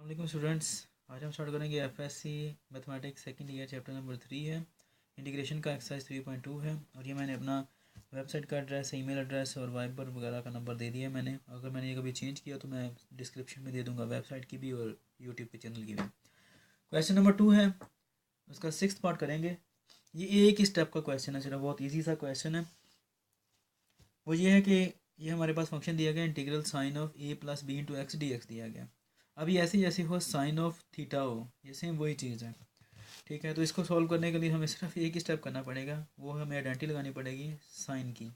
अस्सलाम स्टूडेंट्स, आज हम स्टार्ट करेंगे FSc mathematics second year chapter number 3 है। इंटीग्रेशन का एक्सरसाइज 3.2 है और ये मैंने अपना वेबसाइट का एड्रेस, ईमेल एड्रेस और वाइबर वगैरह का नंबर दे दिया है मैंने। अगर मैंने ये कभी चेंज किया तो मैं डिस्क्रिप्शन में दे दूँगा, वेबसाइट की भी और यूट्यूब के चैनल की भी। क्वेश्चन नंबर 2 है, उसका 6th पार्ट करेंगे। ये एक ही स्टेप का क्वेश्चन है, सिर्फ बहुत ईजी सा क्वेश्चन है। वो ये है कि ये हमारे पास फंक्शन दिया गया integral sine of a plus b into x d x दिया गया। अभी ऐसे जैसे हो साइन ऑफ थीटा हो, ये सेम वही चीज़ है। ठीक है, तो इसको सॉल्व करने के लिए हमें सिर्फ एक ही स्टेप करना पड़ेगा, वो हमें आइडेंटिटी लगानी पड़ेगी साइन की।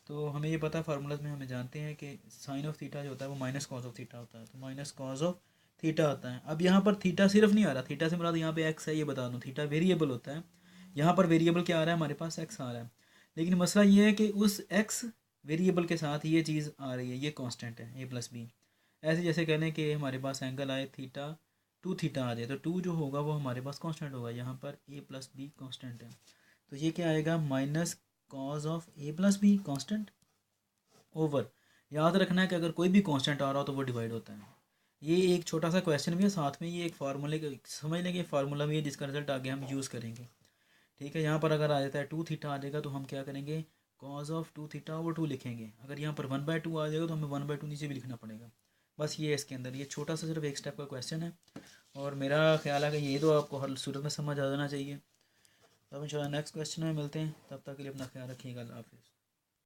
तो हमें ये पता फार्मूलाज में हमें जानते हैं कि साइन ऑफ थीटा जो होता है वो माइनस कॉज ऑफ थीटा होता है, तो माइनस कॉज ऑफ थीटा होता है। अब यहाँ पर थीटा सिर्फ नहीं आ रहा, थीटा से मुराद यहाँ पे एक्स है, ये बता दूँ। थीटा वेरिएबल होता है, यहाँ पर वेरिएबल क्या आ रहा है, हमारे पास एक्स आ रहा है। लेकिन मसला ये है कि उस एक्स वेरिएबल के साथ ये चीज़ आ रही है, ये कांस्टेंट है ए प्लस बी। ऐसे जैसे कहने कि हमारे पास एंगल आए थीटा, टू थीटा आ जाए, तो टू जो होगा वो हमारे पास कांस्टेंट होगा, यहाँ पर ए प्लस बी कांस्टेंट है। तो ये क्या आएगा, minus cos of a plus be constant over. याद रखना है कि अगर कोई भी कांस्टेंट आ रहा हो तो वो डिवाइड होता है। ये एक छोटा सा क्वेश्चन भी है, साथ में ये एक फार्मूले का समझ लेंगे, फार्मूला भी है जिसका रिजल्ट आगे हम यूज़ करेंगे। ठीक है, यहाँ पर अगर आ जाता है टू थीटा आ जाएगा तो हम क्या करेंगे, cos of two theta over two लिखेंगे। अगर यहाँ पर 1/2 आ जाएगा तो हमें 1/2 नीचे भी लिखना पड़ेगा। बस ये है इसके अंदर, ये छोटा सा सिर्फ एक स्टेप का क्वेश्चन है और मेरा ख्याल है कि ये तो आपको हर सूरत में समझ आ जाना चाहिए। तब इंशाल्लाह नेक्स्ट क्वेश्चन में मिलते हैं, तब तक के लिए अपना ख्याल रखिएगा। अल्लाह हाफिज़।